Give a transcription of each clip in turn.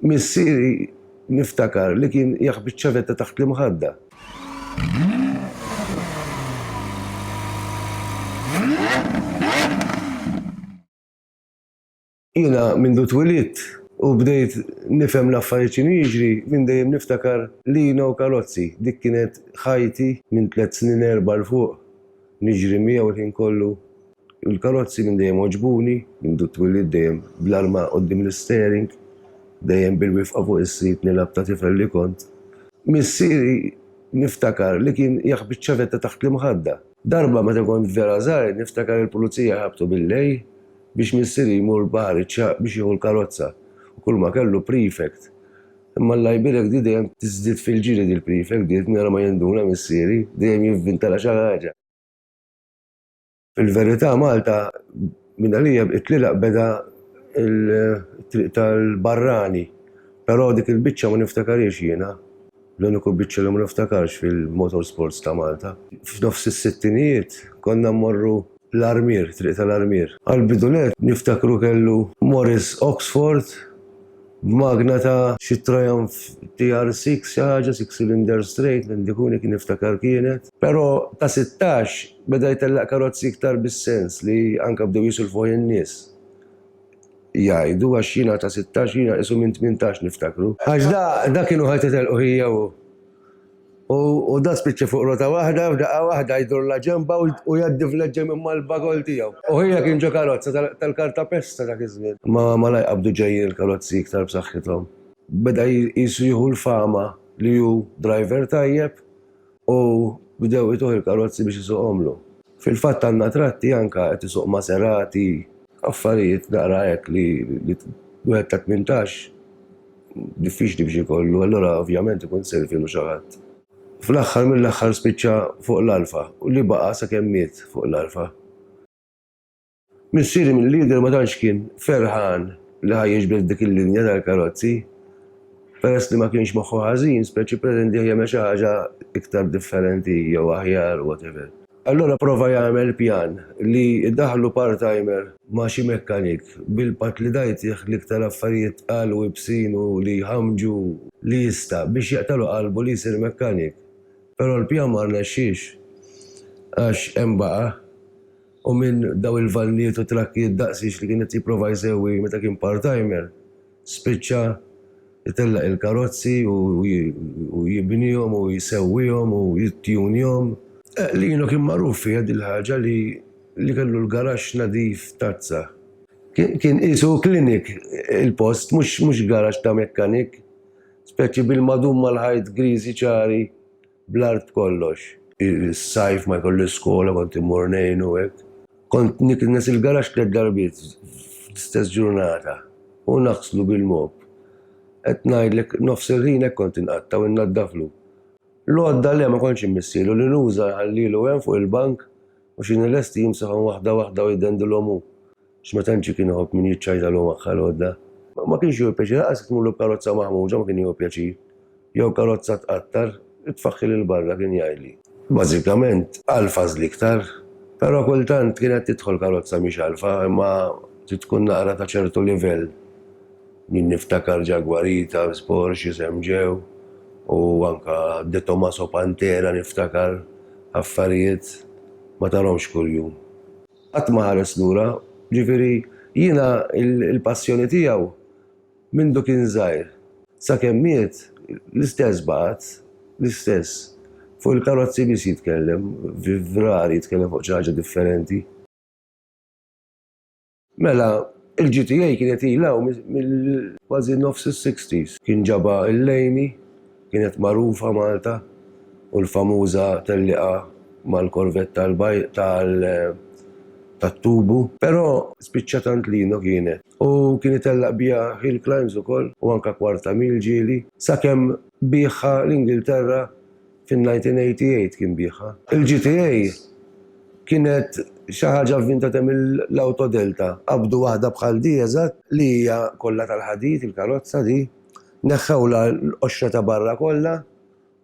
Missieri niftakar li kien jaħbit ċavetta taħt l-imħadda. Jiena mindu twilidt u bdejt nifhem l-affarijiet x'inhu jiġri minn dejjem niftakar Lino u Karozzi. Dik kienet ħajti minn 3 snin 4 l fuq. Niġri miegħu il-ħin kollu. Il-Karozzi minn dejjem oġbuni, mindu twilidt dejjem bl-arma qudiem l-steering, dejjem bil-wifqa fuq is-sit nilab ta' tifel li kont. Missieri niftakar li kien jaħbit ċavetta taħt l-imħadda. Darba meta kont vera żgħir niftakar il-pulizija ħabtu bil-lejl biex missieri jmur baħar iċċaq biex jieħu l-karozza. U kull ma kellu prefect. Imma l-lajbirek di dejjem tiżdied fil-ġiri di l-prefect di nara ma jenduna missieri dejjem jivvintala xi ħaġa. Fil-verità Malta minn għalija it-tlilaq beda il-triq tal-barrani, però dik il-biċċa ma niftakarix jiena. L-uniku biċċa li ma niftakarx fil-motorsports ta' Malta. F'nofs is-sittinijiet konna mmorru l-Armir, triq tal-Armir. Għal-bidunet niftakru kellu Morris Oxford, magna ta' xi Triumph TR6, xi ħaġa 6 cylinder straight, l-indikuni kien niftakar kienet. Però ta' 16 beda jtellaq karozzi iktar bis-sens li anke bdew jisulfu in-nies. Jgħidu għax jiena ta' 16 jiena isu minn 18 niftakru. Għax da kienu ħajtetelqu hija u da spiċċa fuq rota waħda, f'daqqa waħda jdurla ġemba u jgħaddi fl-ġem imma l-bagol tiegħu. U hija kien ġo karozza tal-karta pesta dak iż-żmien. Ma lajqabdu ġejjin il-karozzi iktar b'saħħithom. Beda jisu jieħu l-fama li hu driver tajjeb u bdew ituħ il-karozzi biex isuqhomlu. Fil-fatt għandna tratti anke qed isuq Maserati, affarijiet naqra hekk li wieħed ta' 18 diffiċli biex ikollu, allura ovvjament ikun selfilu xi ħadd. Fl-aħħar mill-aħħar spiċċa fuq l-Alfa u li baqa' sakemm miet fuq l-Alfa. Missieri mill-lider ma tantx kien ferħan li ħajjiġbed dik il-linja tal-karozzi. Peress li ma kienx moħħu ħażin, speċi pretendi jagħmel xi ħaġa iktar differenti jew aħjar whatever. Allura prova jagħmel pjan li iddaħħlu part-timer ma' xi mekkanik bil-pat li dajtih l-iktar affarijiet qal u ibsin u li ħamġu li jista' biex jaqtalu qalbu li jsir mekkanik. Però l-pjan ma rnexxiex għax hemm baqa' u minn daw il-vannijiet u trakkijiet daqsix li kienet jipprova jsewwi meta kien part-timer spiċċa jitellaq il-karozzi u jibnihom u jsewwihom u jittjunihom. Lino kien magħruf fiha din il-ħaġa li kellu l-garaxx nadif tazza. Kien qisu klinik il-post, mhux garaxx ta' mekkanik, speċi bil-madum mal-ħajt griżi ċari bl-art kollox. Is-sajf ma jkollu skola kont immur ngħin u hekk. Kont niknes il-garaxx 3 darbiet fl-istess ġurnata u naħslu bil-mop. Qed ngħidlek nofs il-ħin hekk kont inqatta' u nnaddaflu. L-għodda li ma kontx immissielu li nuża ħallilu hemm fuq il-bank u xi lesti jimsaħhom waħda waħda u jdendulhom hu. X'ma tantx kien iħobb min jiċċajtalhom magħha l-għodda. Ma kienx jew pjaċir laqas tmurlu b'karozza maħmuġa ma kien jew pjaċir. Jew karozza tqattar itfaħħi lil barra kien jgħidli. Bażikament Alfas l-iktar, però kultant kienet tidħol karozza mhix Alfa imma tkun naqra ta' ċertu livell. Min niftakar Jaguarita, Porsche, SMG u anke De Tomaso Pantera niftakar affarijiet ma tarhomx kuljum. Qatt ma ħares lura, ġifieri jiena il-passjoni tiegħu mindu kien żgħir. Sakemm miet l-istess baqgħet, l-istess. Fuq il-karozzi biss jitkellem, f'Ferrari jitkellem fuq xi ħaġa differenti. Mela, il-GTA kienet ilha mill-kważi nofs is-60s. Kien ġabha il-lejni, kienet magħrufa Malta u l-famuża telliqa mal-korvett tat-tubu. Però spiċċa tant Lino kienet. U kien itellaq biha hill climbs ukoll u anke kwarta mil ġieli sakemm bieħħa l-Ingilterra fin-1988 kien bieħħa. Il-GTA kienet xi ħaġa vvintata mill-Autodelta. Qabdu waħda bħal di eżatt li hija kollha tal-ħadid, il-karozza di, neħħewla l-qoxra ta' barra kollha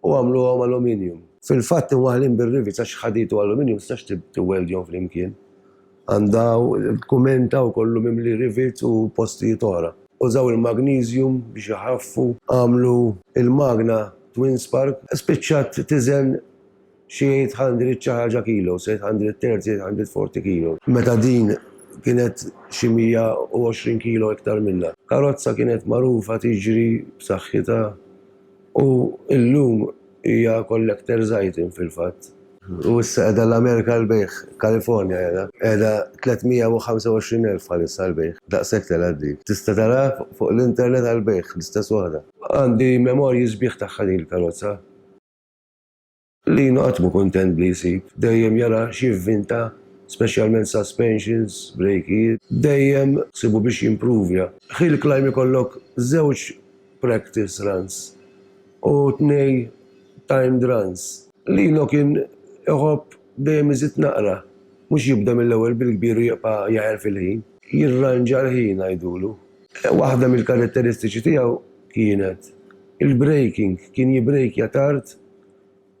u għamluhom aluminium. Fil-fatt inwaħlin bir-rivets għax ħadid u aluminium stax tiweldjhom flimkien. Għandaw kumenta u kollu mimli rivets u postijiet oħra. użaw il-magnesium biex iħaffu, għamlu il-Magna Twin Spark, spiċċat tiżen xi 800 xi ħaġa kilos, 830, 840 kilo. Meta din kienet xi 120 kilo iktar minnha. Karozza kienet magħrufa tiġri b'saħħitha u llum hija collector's item fil-fatt. U issa qiegħda l-Amerika l-bejħ, Kalifornja qiegħda 325,000 bħalissa l-bejħ. Daqshekk telgħaddi. Tista' tara fuq l-internet għall-bejħ l-istess waħda. Għandi memorji sbieħ tagħha din il-karozza. Lino qatt mu kuntent li jsib, dejjem jara xi jivvinta, speċjalment suspensions, brakijiet, dejjem ksibu biex jimprovja. Hill climb ikollok żewġ practice runs u 2 timed runs. Lino kien iħobb dejjem iżid naqra, mhux jibda mill-ewwel bil-kbir u jibqa' jaħer fil-ħin, jirranġa l-ħin ngħidulu. Waħda mill-karatteristiċi tiegħu kienet il-braking, kien jibbrejkja tard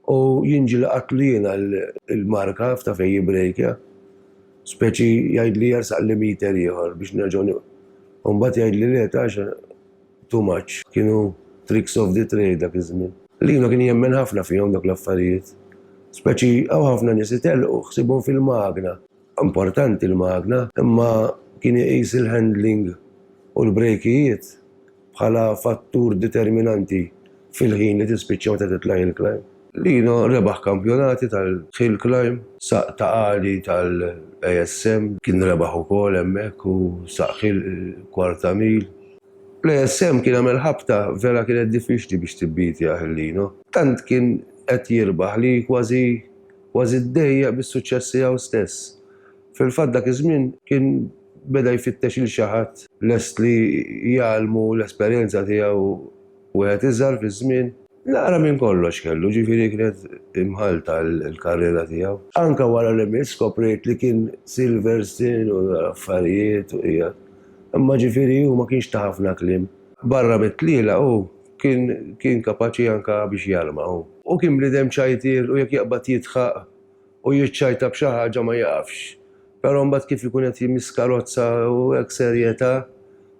u jinġilaqat li jiena l-marka f'ta' fejn jibbrejkja. Speċi jgħidli jarsaq limiter ieħor biex nerġgħu u mbagħad jgħidli le għax too much. Kienu tricks of the trade dak iż-żmien. Lino kien jemmen ħafna fihom dak l-affarijiet. Speċi hawn ħafna nies itelqu ħsibhom fil-Magna. Importanti l-Magna, imma kien iqis il-handling u l-brejkijiet bħala fattur determinanti fil-ħin li tispiċċa meta titla' il-climb. Lino rebaħ kampjonati tal-hill climb, saq ta' għali tal-ASM, kien rebaħ ukoll hemmhekk u saq il-kwarta mil. L-ASM kien għamel ħabta vera kienet diffiċli biex tibbitja Lino. Tant kien qed jirbaħ li kważi ddejjaq bis-suċċess tiegħu stess. Fil-fatt dak iż-żmien kien beda jfittex il xi ħadd lest li jgħalmu l-esperjenza tiegħu u qed iżgħar fiż-żmien. Naqra minn kollox kellu, ġifieri kienet imħalta l-karriera tiegħu. Anke wara li skopriet li kien Silverstone u affarijiet u hija. Imma ġifieri hu ma kienx ta' ħafna kliem. Barra mit-tliela hu kien kapaċi anke biex jarma hu. U kien bniedem ċajtier u jekk jaqbad jitħaq u jiċċajta b'xi ħaġa ma jaqafx. Però mbagħad kif ikun qed jimiss karozza u hekk serjetà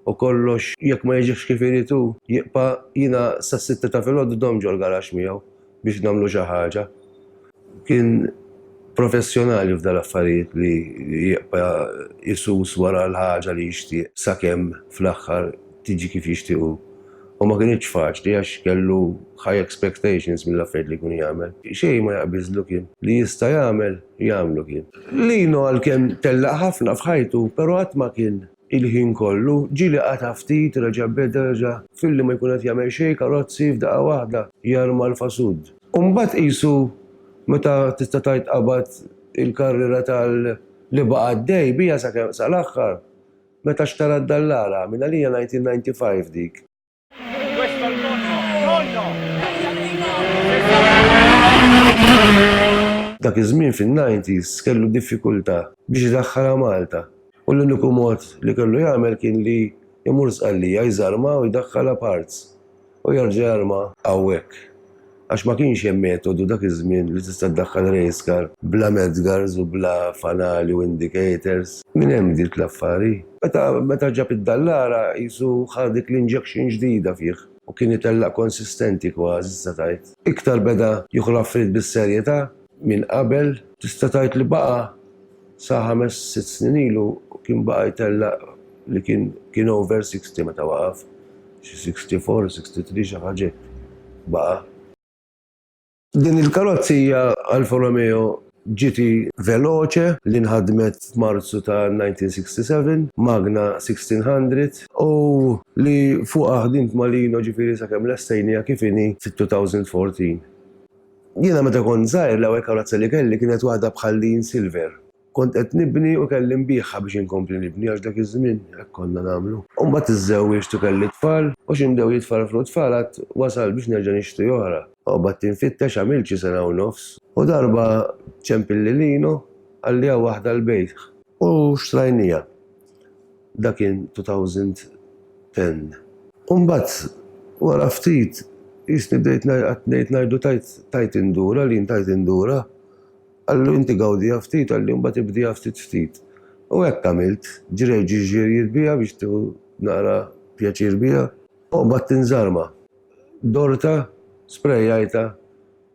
u kollox jekk ma jiġix kif iridu, jibqa' jiena sas-sitta ta' filgħodu domġu l-garax miegħu biex nagħmlu xi ħaġa. Kien professjonali f'dal affarijiet li jibqa' isus wara l-ħaġa li jixtieq sakemm fl-aħħar tiġi kif jixtiequ. U ma kienx faċli għax kellu high expectations mill-affarijiet li jkun jagħmel. Xejn ma jaqbiżlu kien. Li jista' jagħmlu kien. Lino għalkemm tellaq ħafna f'ħajtu, però qatt ma kien il-ħin kollu, ġieli qata ftit, reġa' beda filli ma jkun qed jagħmel xejn karozzi f'daqqa waħda jarma l-fasud. U mbagħad qisu meta tista' tgħid qabad il-karriera li baqa' għaddej bija sakemm sal-aħħar meta xtara d-dallara minn għalija 1995 dik. Dak iż-żmien fin-90s kellu diffikultà biex idaħħalha Malta. U l-uniku mod li kellu jagħmel kien li jmur sqallija jżarma u jdaħħalha parts u jerġa' jarma hawnhekk. Għax ma kienx hemm metodu dak iż-żmien li tista' tdaħħal race car bla medgars u bla fanali u indicators. Min hemm dik l-affari. Meta ġab id-dallara qisu ħad dik l-injection ġdida fih u kien itellaq konsistenti kważi tista' tgħid. Iktar beda jieħu l-affarijiet bis-serjetà minn qabel tista' tgħid li baqa' sa 5-6 snin ilu kien baqa' jtellaq li kien over 60 meta waqaf. Xi 64, 63 xi ħaġa baqa'. Din il-karozzi hija Alfa Romeo GT Veloce li nħadmet f'Marzu ta' 1967, Magna 1600 u li fuqha ħdimt ma' Lino ġifieri sakemm lestejnija kif inhi fit-2014. Jiena meta kont żgħir l-ewwel karozza li kelli kienet waħda bħallin silver. Kont qed nibni u kelli nbieħha biex inkompli nibni għax dak iż-żmien hekk konna nagħmlu. U mbagħad iżżewwieġt u kelli tfal u x'imdew jitfarfru tfal għad wasal biex nerġa' nixtri oħra. U mbagħad tinfittex għamilt xi sena u nofs. U darba ċempilli Lino għalli hawn waħda l-bejt. U xtrajnija. Dak kien 2010. U mbagħad wara ftit jisni bdejt ngħidu tajt indura li tajt indura. Għallu inti gawdija ftit, għalli mbagħad ibdija ftit. U hekk għamilt, ġrej ġiġir jitbija biex tieħu naqra pjaċir bija, u bat tinżarma. Dorta, sprejjajta,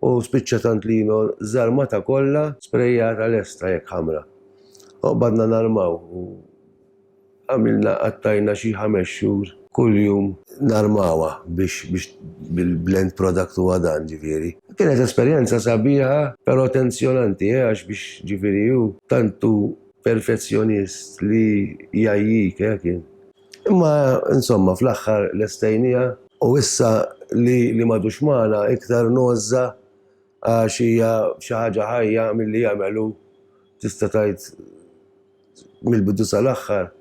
u spiċċa tant lino żarmata kollha sprejjata lesta jekk ħamra. U badna narmaw, u għamilna għattajna xi 5 xhur kuljum narmawa biex bil-blend product u għadan ġifieri. Kienet esperjenza sabiħa, però tensjonanti, għax biex ġifieri ju tantu perfezzjonist li jajjik kien. Imma insomma fl-aħħar l-estejnija u issa li madux magħna iktar nozza għax hija xi ħaġa ħajja milli jagħmelu tista' tgħid mill-bidu sal-aħħar.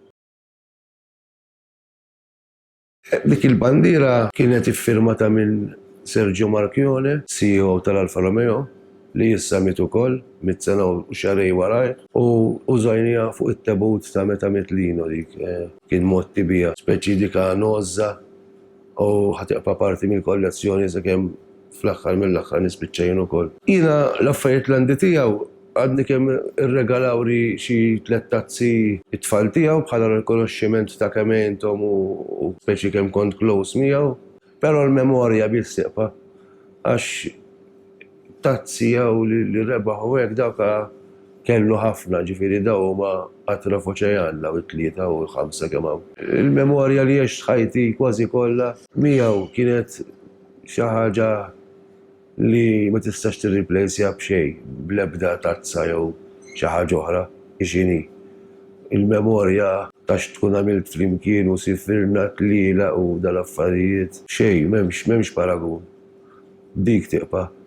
Dik il-bandiera kienet iffirmata minn Sergio Marchionne, CEO tal-Alfa Romeo, li issa miet ukoll, 100 sena u xarej waraj, u użajnija fuq it-tebut ta' meta miet Lino dik. Kien motti bija, speċi dika nozza u ħatiqpa parti mill-kollezzjoni sakemm fl-aħħar mill-aħħar nispiċċajn ukoll. Jiena l-affarijiet l-għandi tiegħu għadni kemm irregalawri xi 3 tazzi it-tfal tiegħu bħala rikonoxximent ta' kemm intom u speċi kemm kont close miegħu, però l-memorja bil-sieqpa għax tazzi jew li rebaħ u hekk dawk kellu ħafna ġifieri daw huma qatra f'oċean law it-3 u l-5 kemm hawn. Il-memorja li għext ħajti kważi kollha miegħu kienet xi ħaġa li ma tistax tirriplejsja b'xejn, bl-ebda tazza jew xi ħaġa oħra ixini. Il-memorja tax tkun għamilt flimkien u sifirna tliela u dal-affarijiet xejn m'hemmx paragun. Dik tieqpa'.